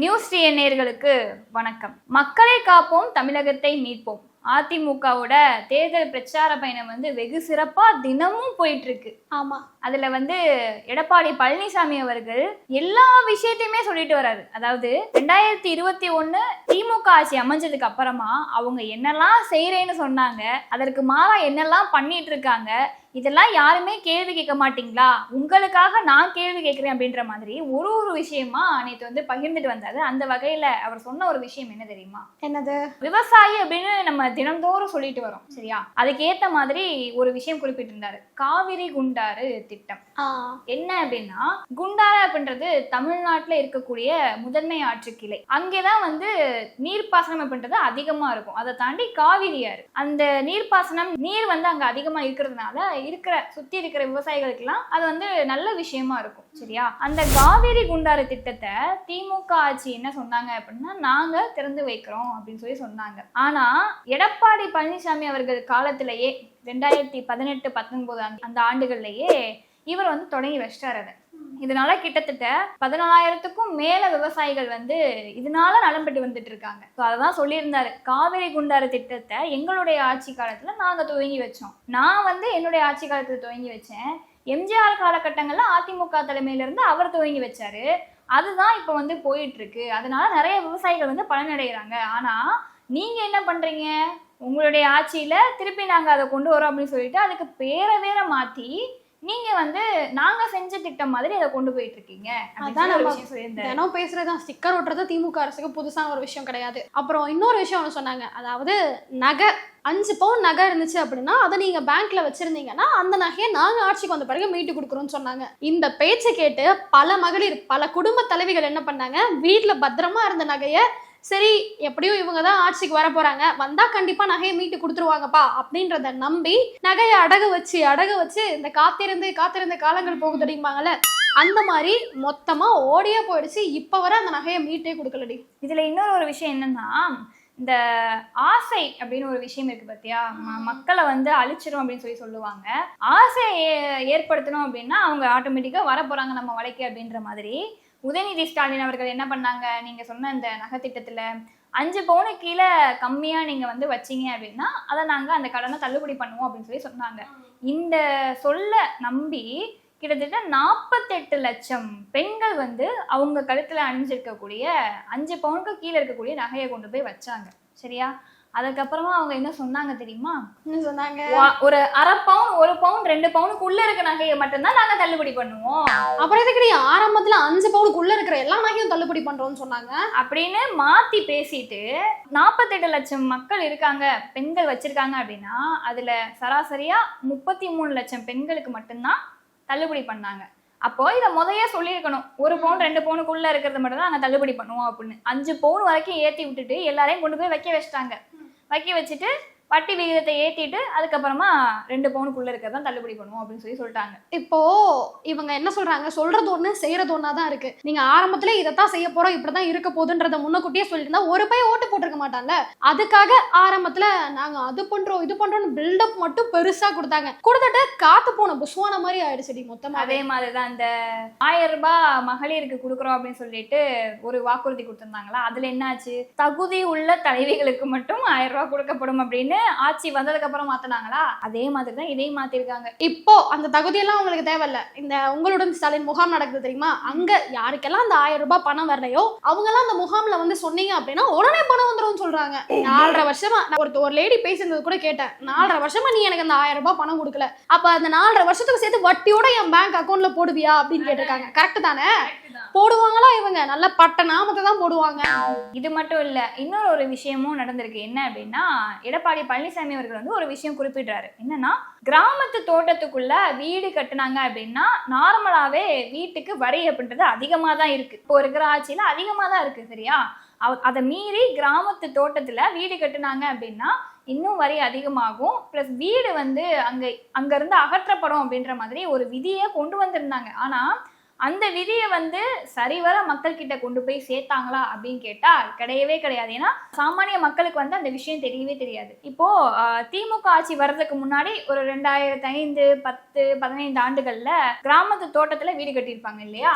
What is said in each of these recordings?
News நேயர்களுக்கு வணக்கம். மக்களை காப்போம், தமிழகத்தை மீட்போம். அதிமுகவோட தேர்தல் பிரச்சார பயணம் வெகு சிறப்பா தினமும் போயிட்டு இருக்கு. ஆமா, அதுல எடப்பாடி பழனிசாமி அவர்கள் எல்லா விஷயத்தையுமே சொல்லிட்டு வராரு. அதாவது 2021 திமுக ஆட்சி அமைஞ்சதுக்கு அப்புறமா அவங்க என்னெல்லாம் செய்யறேன்னு சொன்னாங்க, அதற்கு மாறா என்னெல்லாம் பண்ணிட்டு இருக்காங்க, இதெல்லாம் யாருமே கேள்வி கேட்க மாட்டீங்களா, உங்களுக்காக நான் கேள்வி கேட்கிறேன் அப்படின்ற மாதிரி ஒரு ஒரு விஷயமா நேற்று பகிர்ந்துட்டு வந்தாரு. அந்த வகையில அவர் சொன்ன ஒரு விஷயம் என்ன தெரியுமா? என்னது? விவசாயி அப்படின்னு நம்ம தினந்தோறும் சொல்லிட்டு வரோம், சரியா? அதுக்கேத்த மாதிரி ஒரு விஷயம் குறிப்பிட்டிருந்தாரு. காவிரி குண்டாறு திட்டம். என்ன அப்படின்னா, குண்டாறு அப்படின்றது தமிழ்நாட்டுல இருக்கக்கூடிய முதன்மை ஆற்று கிளை. அங்கேதான் நீர்ப்பாசனம் அப்படின்றது அதிகமா இருக்கும். அதை தாண்டி காவிரி ஆறு, அந்த நீர்ப்பாசனம் நீர் அங்க அதிகமா இருக்கிறதுனால சுத்தி இருக்கிற விவசாயிகளுக்கு எல்லாம் அது நல்ல விஷயமா இருக்கும், சரியா? அந்த காவிரி குண்டாறு திட்டத்தை திமுக ஆட்சி என்ன சொன்னாங்க அப்படின்னா, நாங்க திறந்து வைக்கிறோம் அப்படின்னு சொன்னாங்க. ஆனா எடப்பாடி பழனிசாமி அவர்கள் காலத்திலேயே 2018-19 அந்த ஆண்டுகள்லயே இவர் தொடங்கி வச்சிட்டாரு. இதனால கிட்டத்தட்ட 14,000க்கும் மேல விவசாயிகள் இதனால நலம் பெற்று வந்துட்டு இருக்காங்க. அதான் சொல்லியிருந்தாரு, காவிரி குண்டாறு திட்டத்தை எங்களுடைய ஆட்சி காலத்துல நாங்க துவங்கி வச்சோம். நான் என்னுடைய ஆட்சி காலத்துல துவங்கி வச்சேன். எம்ஜிஆர் காலகட்டங்கள்ல அதிமுக தலைமையில இருந்து அவர் துவங்கி வச்சாரு. அதுதான் இப்ப போயிட்டு இருக்கு. அதனால நிறைய விவசாயிகள் பலனடைகிறாங்க. ஆனா நீங்க என்ன பண்றீங்க, உங்களுடைய ஆட்சியில திருப்பி நாங்க அதை கொண்டு வரோம் அப்படின்னு சொல்லிட்டு அதுக்கு பேரை வேற மாத்தி நீங்க நாங்க செஞ்ச திட்டம் மாதிரி அதை கொண்டு போயிட்டு இருக்கீங்க. அதான் நம்ம தினம் பேசுறதுதான். ஸ்டிக்கர் ஒட்டுறது திமுக அரசுக்கு புதுசான ஒரு விஷயம் கிடையாது. அப்புறம் இன்னொரு விஷயம் சொன்னாங்க, அதாவது நகை 5 பவுன் நகை இருந்துச்சு அப்படின்னா அதை நீங்க பேங்க்ல வச்சிருந்தீங்கன்னா அந்த நகையை நாங்க ஆட்சிக்கு வந்த பிறகு மீட்டு கொடுக்குறோம்னு சொன்னாங்க. இந்த பேச்சை கேட்டு பல மகளிர், பல குடும்ப தலைவிகள் என்ன பண்ணாங்க, வீட்டுல பத்திரமா இருந்த நகையை, சரி எப்படியும் இவங்க தான் ஆட்சிக்கு வர போறாங்க, வந்தா கண்டிப்பா நகையை மீட்டு கொடுத்துருவாங்கப்பா அப்படின்றத நம்பி நகையை அடகு வச்சு இந்த காத்திருந்த காலங்கள் போகுது தெரியுமாங்கல்ல, அந்த மாதிரி மொத்தமா ஓடியே போயிடுச்சு. இப்ப வர அந்த நகையை மீட்டே கொடுக்கலடி. இதுல இன்னொரு ஒரு விஷயம் என்னன்னா, இந்த ஆசை அப்படின்னு ஒரு விஷயம் இருக்கு பாத்தியா, மக்களை அழிச்சிடும் அப்படின்னு சொல்லுவாங்க. ஆசையை ஏற்படுத்தணும் அப்படின்னா அவங்க ஆட்டோமேட்டிக்கா வர போறாங்க நம்ம வலைக்கு அப்படின்ற மாதிரி உதயநிதி ஸ்டாலின் அவர்கள் என்ன பண்ணாங்க, நீங்க சொன்ன இந்த நகை திட்டத்துல 5 பவுனுக்கு கீழே கம்மியா நீங்க வச்சீங்க அப்படின்னா அதை நாங்க அந்த கடனை தள்ளுபடி பண்ணுவோம் அப்படின்னு சொன்னாங்க. இந்த சொல்ல நம்பி கிட்டத்தட்ட 48 லட்சம் பெண்கள் அவங்க கழுத்துல அணிஞ்சிருக்கக்கூடிய 5 பவுனுக்கு கீழே இருக்கக்கூடிய நகையை கொண்டு போய் வச்சாங்க, சரியா? அதுக்கப்புறமா அவங்க என்ன சொன்னாங்க தெரியுமா? என்ன சொன்னாங்க? ஒரு 1/2 பவுன் 1 பவுன் 2 பவுனுக்கு உள்ள இருக்க நகையை மட்டும்தான் நாங்க தள்ளுபடி பண்ணுவோம். அப்புறம் எதுக்கு ஆரம்பத்துல 5 பவுனுக்கு உள்ள இருக்கிற எல்லா நகையும் தள்ளுபடி பண்றோம்னு சொன்னாங்க அப்படின்னு மாத்தி பேசிட்டு 48 லட்சம் மக்கள் இருக்காங்க, பெண்கள் வச்சிருக்காங்க அப்படின்னா அதுல சராசரியா 33 லட்சம் பெண்களுக்கு மட்டும்தான் தள்ளுபடி பண்ணாங்க. அப்போ இதை முதைய சொல்லியிருக்கணும், 1 பவுன் 2 பவுனுக்குள்ள இருக்கிறது மட்டும் தான் நாங்க தள்ளுபடி பண்ணுவோம் அப்படின்னு. 5 பவுன் வரைக்கும் ஏத்தி விட்டுட்டு எல்லாரையும் கொண்டு போய் வைக்க வச்சுட்டு வட்டி விகிதத்தை ஏத்திட்டு அதுக்கப்புறமா 2 பவுனுக்குள்ள இருக்கிறதான் தள்ளுபடி பண்ணுவோம் அப்படின்னு சொல்லிட்டாங்க. இப்போ இவங்க என்ன சொல்றாங்க, சொல்றது ஒண்ணு செய்யறது ஒன்னாதான் இருக்கு. நீங்க ஆரம்பத்துல இதைத்தான் செய்ய போறோம், இப்படிதான் இருக்க போகுதுன்றத முன்னக்கூட்டியே சொல்லியிருந்தா ஒரு பையன் ஓட்டு போட்டிருக்க மாட்டாங்க. அதுக்காக ஆரம்பத்துல நாங்க அது பண்றோம் இது பண்றோம்னு பில்டப் மட்டும் பெருசா கொடுத்துட்டு காத்து போன புஷ்வான மாதிரி ஆயிடுச்சு மொத்தமா. அதே மாதிரிதான் இந்த 1000 ரூபாய் மகளிருக்கு கொடுக்குறோம் அப்படின்னு சொல்லிட்டு ஒரு வாக்குறுதி கொடுத்திருந்தாங்களா, அதுல என்னாச்சு, தகுதி உள்ள தலைவிகளுக்கு மட்டும் 1000 ரூபாய் கொடுக்கப்படும் அப்படின்னு ஆட்சி வந்ததுக்கு அப்புறம் மாத்தினாங்களா, அதே மாதிரிதான் இதையும் மாத்திருக்காங்க. இப்போ அந்த தகுதியெல்லாம் உங்களுக்கு தேவையில்ல. இந்த உங்களுடன் ஸ்டாலின் முகாம் நடக்குது தெரியுமா, அங்க யாருக்கெல்லாம் அந்த 1000 ரூபாய் பணம் வரலையோ அவங்க எல்லாம் அந்த முகாம்ல சொன்னீங்க அப்படின்னா உடனே பணம் வந்துரும் சொல்றாங்க. 4.5 வருஷமா ஒரு லேடி பேசுறது கூட கேட்டேன், 4.5 வருஷமா நீ எனக்கு அந்த 1000 ரூபாய் பணம் கொடுக்கல, அப்ப அந்த 4.5 வருஷத்துக்கு சேர்த்து வட்டியோட என் பேங்க் அக்கௌண்ட்ல போடுவியா அப்படின்னு கேட்டிருக்காங்க. கரெக்ட் தானே? போடுவாங்களா? இவங்க நல்ல பட்ட நாமத்தை தான் போடுவாங்க. இது மட்டும் இல்ல, இன்னொரு ஒரு விஷயமும் நடந்திருக்கு. என்ன அப்படின்னா, எடப்பாடி பழனிசாமி அவர்கள் ஒரு விஷயம் குறிப்பிடுறாரு. என்னன்னா, கிராமத்து தோட்டத்துக்குள்ள வீடு கட்டுனாங்க அப்படின்னா நார்மலாவே வீட்டுக்கு வரி அப்படின்றது அதிகமா தான் இருக்கு. இப்போ இருக்கிற ஆட்சியில அதிகமா தான் இருக்கு, சரியா? அதை மீறி கிராமத்து தோட்டத்துல வீடு கட்டுனாங்க அப்படின்னா இன்னும் வரி அதிகமாகும். பிளஸ் வீடு அங்க இருந்து அகற்றப்படும் அப்படின்ற மாதிரி ஒரு விதியை கொண்டு வந்திருந்தாங்க. ஆனா அந்த விதியை வந்து சரிவர மக்கள் கிட்ட கொண்டு போய் சேர்த்தாங்களா அப்படின்னு கேட்டா கிடையவே கிடையாது. ஏன்னா சாமானிய மக்களுக்கு வந்து அந்த விஷயம் தெரியவே தெரியாது. இப்போ திமுக ஆட்சி வர்றதுக்கு முன்னாடி ஒரு 2005, 10, 15 ஆண்டுகள்ல கிராமத்து தோட்டத்துல வீடு கட்டியிருப்பாங்க இல்லையா?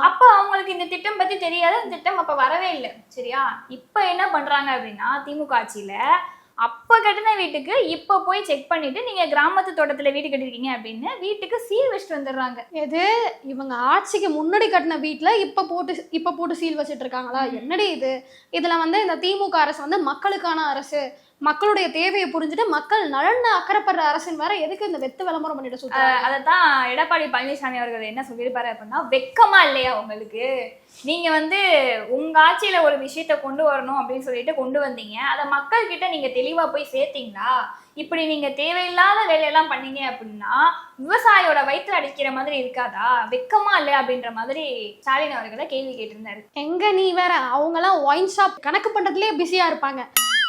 அப்ப அவங்களுக்கு இந்த திட்டம் பத்தி தெரியாது. அந்த திட்டம் அப்ப வரவே இல்லை. சரியா? இப்ப என்ன பண்றாங்க அப்படின்னா திமுக ஆட்சியில அப்ப கட்டின வீட்டுக்கு இப்ப போய் செக் பண்ணிட்டு நீங்க கிராமத்து தோட்டத்துல வீடு கட்டிருக்கீங்க அப்படின்னு வீட்டுக்கு சீல் வச்சுட்டு வந்துடுறாங்க. எது இவங்க ஆட்சிக்கு முன்னாடி கட்டின வீட்டுல இப்ப போட்டு சீல் வச்சுட்டு இருக்காங்களா? என்னடி இது? இதுல வந்து இந்த திமுக அரசு வந்து மக்களுக்கான அரசு, மக்களுடைய தேவையை புரிஞ்சுட்டு மக்கள் நலன் அக்கறைப்படுற அரசின் வேற எதுக்கு இந்த வெத்து விளம்பரம் பண்ணிட்டு சொல்றாங்க? அதைத்தான் எடப்பாடி பழனிசாமி அவர்கள் என்ன சொல்லியிருப்பாரு அப்படின்னா, வெக்கமா இல்லையா உங்களுக்கு? நீங்க வந்து உங்க ஆட்சியில ஒரு விஷயத்த கொண்டு வரணும் அப்படின்னு சொல்லிட்டு கொண்டு வந்தீங்க, அதை மக்கள் கிட்ட நீங்க தெளிவா போய் சேர்த்தீங்களா? இப்படி நீங்க தேவையில்லாத வேலையெல்லாம் பண்ணீங்க அப்படின்னா விவசாயியோட வயிற்றுல அடிக்கிற மாதிரி இருக்காதா? வெக்கமா இல்லையா அப்படின்ற மாதிரி ஸ்டாலின் அவர்களை கேள்வி கேட்டிருந்தாரு. எங்க நீ வேற, அவங்க எல்லாம் ஒயின் ஷாப் கணக்கு பண்றதுலயே பிஸியா இருப்பாங்க.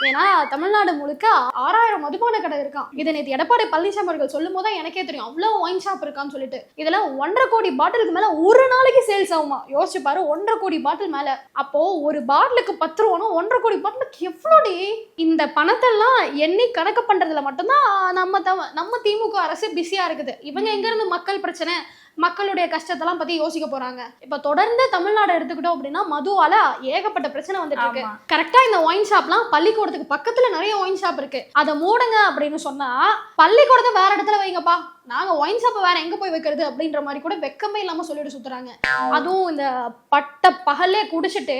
ஏன்னா தமிழ்நாடு முழுக்க 6000 மதுபான கடை இருக்கான். இதை நேற்று எடப்பாடி பழனிசாமி அவர்கள் சொல்லும் போது எனக்கே தெரியும் அவ்வளவு ஒயின் ஷாப் இருக்கான்னு சொல்லிட்டு. இதெல்லாம் 1.5 கோடி பாட்டிலுக்கு மேல ஒரு நாளைக்கு சேல்ஸ் ஆகுமா? யோசிச்சு பாரு, 1.5 கோடி பாட்டில் மேல. அப்போ ஒரு பாட்டிலுக்கு 10 ரூபானா 1.5 கோடி பாட்டிலுக்கு எவ்வளோடி? இந்த பணத்தெல்லாம் எண்ணி கணக்கு பண்றதுல மட்டும்தான் நம்ம திமுக அரசு பிஸியா இருக்குது. இவங்க எங்க இருந்து மக்கள் பிரச்சனை, மக்களுடைய கஷ்டத்தெல்லாம் பத்தி யோசிக்க போறாங்க? இப்ப தொடர்ந்து தமிழ்நாடு எடுத்துக்கிட்டோம் அப்படின்னா மதுவால ஏகப்பட்ட பிரச்சனை வந்துட்டு இருக்கு. கரெக்டா இந்த ஒயின் ஷாப்லாம் பள்ளிக்கூடத்துக்கு பக்கத்துல நிறைய ஒயின் ஷாப் இருக்கு. அதை மூடுங்க அப்படின்னு சொன்னா பள்ளிக்கூடத்தை வேற இடத்துல வைங்கப்பா, நாங்க ஒயின் ஷாப்பை வேற எங்க போய் வைக்கிறது அப்படின்ற மாதிரி கூட வெக்கமே இல்லாம சொல்லிட்டு சுத்துறாங்க. அதுவும் இந்த பட்ட பகல்லே குடிச்சிட்டு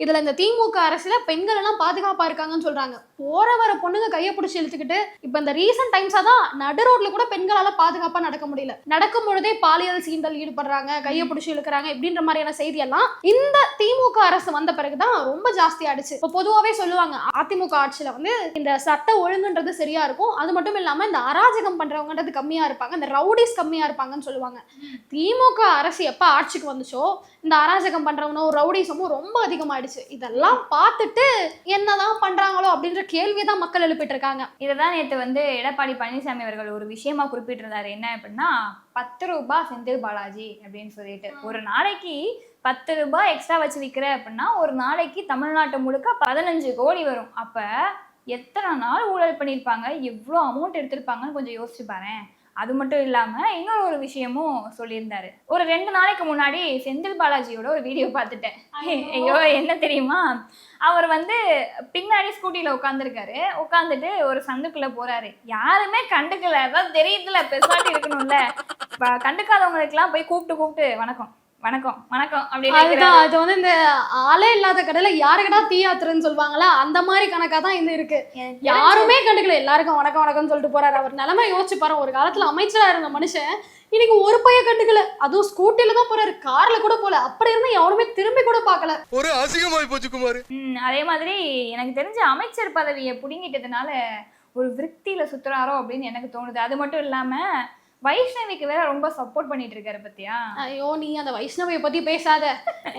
இதுல இந்த திமுக அரசுல பெண்கள் எல்லாம் பாதுகாப்பா இருக்காங்கன்னு சொல்றாங்க. போற வர பொண்ணுங்க கையை பிடிச்சி இழுத்துக்கிட்டு இப்ப இந்த ரீசன்ட் டைம்ஸா தான் நடு ரோட்ல கூட பெண்களால பாதுகாப்பா நடக்க முடியல. நடக்கும் பொழுதே பாலியல் சீண்டல் ஈடுபடுறாங்க, கையை பிடிச்சி இழுக்கிறாங்க, இப்படின்ற மாதிரியான செய்தி எல்லாம் இந்த திமுக அரசு வந்த பிறகுதான் ரொம்ப ஜாஸ்தி ஆயிடுச்சு. இப்ப பொதுவாவே சொல்லுவாங்க அதிமுக ஆட்சியில வந்து இந்த சட்ட ஒழுங்குன்றது சரியா இருக்கும், அது மட்டும் இல்லாம இந்த அராஜகம் பண்றவங்கன்றது கம்மியா இருப்பாங்க, இந்த ரவுடிஸ் கம்மியா இருப்பாங்கன்னு சொல்லுவாங்க. திமுக அரசு எப்ப ஆட்சிக்கு வந்துச்சோ இந்த அராஜகம் பண்றவனும் ரவுடிசமும் ரொம்ப அதிகமாயிடுச்சு. இதெல்லாம் பார்த்துட்டு என்னதான் பண்றாங்களோ அப்படின்ற கேள்விதான் மக்கள் எழுப்பிட்டு இருக்காங்க. இதைதான் நேற்று வந்து எடப்பாடி பழனிசாமி அவர்கள் ஒரு விஷயமா குறிப்பிட்டிருந்தாரு. என்ன அப்படின்னா 10 ரூபாய் செந்தில் பாலாஜி அப்படின்னு சொல்லிட்டு, ஒரு நாளைக்கு 10 ரூபாய் எக்ஸ்ட்ரா வச்சு விற்கிற அப்படின்னா ஒரு நாளைக்கு தமிழ்நாட்டு முழுக்க 15 கோடி வரும். அப்ப எத்தனை நாள் ஊழல் பண்ணியிருப்பாங்க, எவ்வளோ அமௌண்ட் எடுத்திருப்பாங்கன்னு கொஞ்சம் யோசிச்சு பாரு. அது மட்டும் இல்லாம இன்னொரு விஷயமும் சொல்லியிருந்தாரு. ஒரு 2 நாளைக்கு முன்னாடி செந்தில் பாலாஜியோட ஒரு வீடியோ பார்த்துட்டேன். ஐயோ, என்ன தெரியுமா, அவர் வந்து பின்னாடி ஸ்கூட்டில உட்காந்துட்டு ஒரு சந்துக்குள்ள போறாரு. யாருமே கண்டுக்கல. அதாவது தெரியுதுல, பெருசாட்டி இருக்கணும்ல, கண்டுக்காதவங்களுக்கு எல்லாம் போய் கூப்பிட்டு வணக்கம் வணக்கம் வணக்கம் அப்படின்னு. அது வந்து இந்த ஆளே இல்லாத கடையில யாருக்கடா தீயாத்துறன்னு சொல்லுவாங்களா, அந்த மாதிரி கணக்கா தான் இது இருக்கு. யாருமே கண்டுக்கல, எல்லாருக்கும் வணக்கம் வணக்கம்னு சொல்லிட்டு போறாரு. அவர் நிலைமை யோசிச்சு பாரு, ஒரு காலத்துல அமைச்சரா இருந்த மனுஷன் இன்னைக்கு ஒரு பைய கண்டுக்கல, அதுவும் ஸ்கூட்டில தான் போறாரு, கார்ல கூட போல. அப்படி இருந்தா எவனுமே திரும்பி கூட பாக்கல. ஒரு அசிங்கமாய் போச்சு குமார். அதே மாதிரி எனக்கு தெரிஞ்ச அமைச்சர் பதவியை புடுங்கிட்டதுனால ஒரு விருத்தியில சுத்துறாரோ அப்படின்னு எனக்கு தோணுது. அது மட்டும் இல்லாம வைஷ்ணவிக்கு வேற ரொம்ப சப்போர்ட் பண்ணிட்டு இருக்காரு பத்தியா? ஐயோ, நீ அந்த வைஷ்ணவியை பத்தி பேசாத.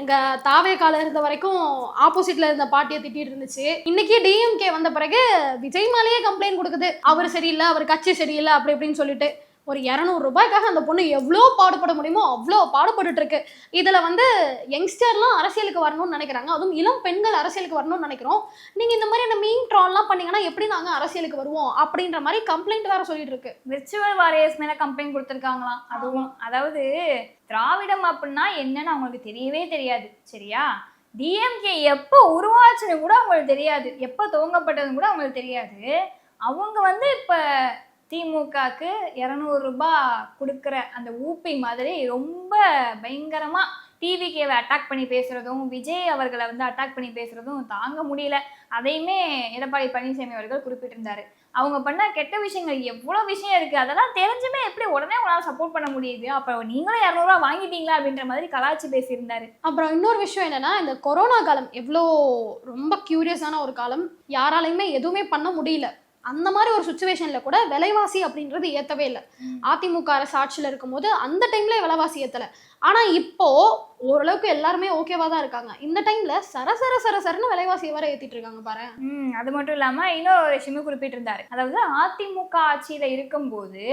எங்க தாவேகால இருந்த வரைக்கும் ஆப்போசிட்ல இருந்த பார்ட்டியை திட்டிட்டு இருந்துச்சு. இன்னைக்கு டிஎம்கே வந்த பிறகு விஜய் மேலேயே கம்ப்ளைண்ட் கொடுக்குது, அவர் சரியில்லை, அவர் கட்சி சரியில்லை அப்படி இப்படின்னு சொல்லிட்டு. ஒரு 200 ரூபாய்க்காக அந்த பொண்ணு எவ்வளோ பாடுபட முடியுமோ அவ்வளோ பாடுபட்டு இருக்கு. இதுல வந்து யங்ஸ்டர்லாம் அரசியலுக்கு வரணும்னு நினைக்கிறாங்க, அதுவும் இளம் பெண்கள் அரசியலுக்கு வரணும்னு நினைக்கிறோம். நீங்க இந்த மாதிரி மீம் ட்ரால்லாம் பண்ணீங்கன்னா எப்படி நாங்க அரசியலுக்கு வருவோம் அப்படின்ற மாதிரி கம்ப்ளைண்ட் வேற சொல்லிட்டு இருக்கு. விர்ச்சுவல் வாரியர்ஸ் மேல கம்ப்ளைண்ட் கொடுத்துருக்காங்களாம். அதுவும் அதாவது திராவிடம் அப்படின்னா என்னன்னு அவங்களுக்கு தெரியவே தெரியாது. சரியா? டிஎம்கே எப்போ உருவாச்சுன்னு கூட அவங்களுக்கு தெரியாது, எப்போ துவங்கப்பட்டதுன்னு கூட அவங்களுக்கு தெரியாது. அவங்க வந்து இப்ப திமுகக்கு 200 ரூபாய் கொடுக்குற அந்த ஊப்பி மாதிரி ரொம்ப பயங்கரமா டிவிகேவை அட்டாக் பண்ணி பேசுறதும் விஜய் அவர்களை வந்து அட்டாக் பண்ணி பேசுறதும் தாங்க முடியல. அதையுமே எடப்பாடி பழனிசாமி அவர்கள் குறிப்பிட்டிருந்தாரு. அவங்க பண்ண கெட்ட விஷயங்கள் எவ்வளவு விஷயம் இருக்கு, அதெல்லாம் தெரிஞ்சுமே எப்படி உடனே உங்களால் சப்போர்ட் பண்ண முடியுது, அப்ப நீங்களும் 200 ரூபா வாங்கிட்டீங்களா அப்படின்ற மாதிரி கலாச்சி பேசியிருந்தாரு. அப்புறம் இன்னொரு விஷயம் என்னன்னா, இந்த கொரோனா காலம் எவ்வளோ ரொம்ப கியூரியஸான ஒரு காலம், யாராலையுமே எதுவுமே பண்ண முடியல. அந்த மாதிரி ஒரு சுச்சுவேஷன்ல கூட விலைவாசி அப்படின்றது ஏத்தவே இல்லை. அதிமுக அரசு ஆட்சியில இருக்கும் போது அந்த டைம்ல விலைவாசி ஏத்தல. ஆனா இப்போ ஓரளவுக்கு எல்லாருமே ஓகேவா தான் இருக்காங்க. இந்த டைம்ல சரசரன்னு விலைவாசியை வர ஏத்திட்டு இருக்காங்க பாரு. அது மட்டும் இல்லாம இன்னொரு விஷயமும் குறிப்பிட்டிருந்தாரு. அதாவது அதிமுக ஆட்சியில இருக்கும்போது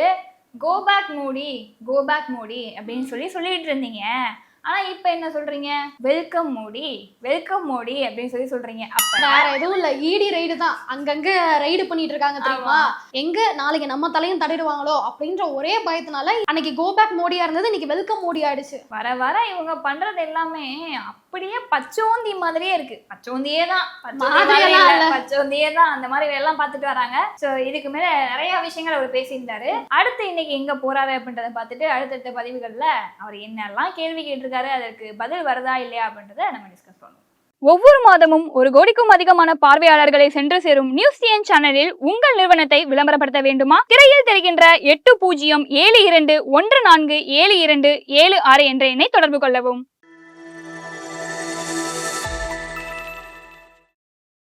கோ பேக் மோடி அப்படின்னு சொல்லிட்டு இருந்தீங்க. ஆனா இப்ப என்ன சொல்றீங்க, வெல்கம் மோடி வெல்கம் மோடி அப்படின்னு சொல்றீங்க. அப்ப வேற எதுவும் இல்ல, இடி ரைடு தான், அங்கங்க ரைடு பண்ணிட்டு இருக்காங்க தெரியுமா? எங்க நாளைக்கு நம்ம தலையும் தட்டிடுவாங்களோ அப்படின்ற ஒரே பயத்தினால அன்னைக்கு கோ பேக் மோடியா இருந்தது, இன்னைக்கு வெல்கம் மோடி ஆயிடுச்சு. வர வர இவங்க பண்றது எல்லாமே அப்படியே பச்சோந்தி மாதிரியே இருக்கு. பச்சோந்தியே தான், பச்சோந்தியே தான், அந்த மாதிரி எல்லாம் பார்த்துட்டு வராங்க. சோ இதுக்கு மேல நிறைய விஷயங்கள் அவர் பேசியிருந்தாரு. அடுத்து இன்னைக்கு எங்க போறாரு அப்படின்றத பார்த்துட்டு அடுத்தடுத்த பதிவுகள்ல அவர் என்னெல்லாம் கேள்வி கேட்டிருக்காரு, அதற்கு பதில் வருதா இல்லையா அப்படின்றத நம்ம டிஸ்கஸ் பண்ணுவோம். ஒவ்வொரு மாதமும் 1 கோடிக்கும் அதிகமான பார்வையாளர்களை சென்று சேரும் நியூஸ் டிஎன் சேனலில் உங்கள் நிறுவனத்தை விளம்பரப்படுத்த வேண்டுமா? திரையில் தெரிகின்ற 8072147276 என்ற எண்ணை தொடர்பு கொள்ளவும்.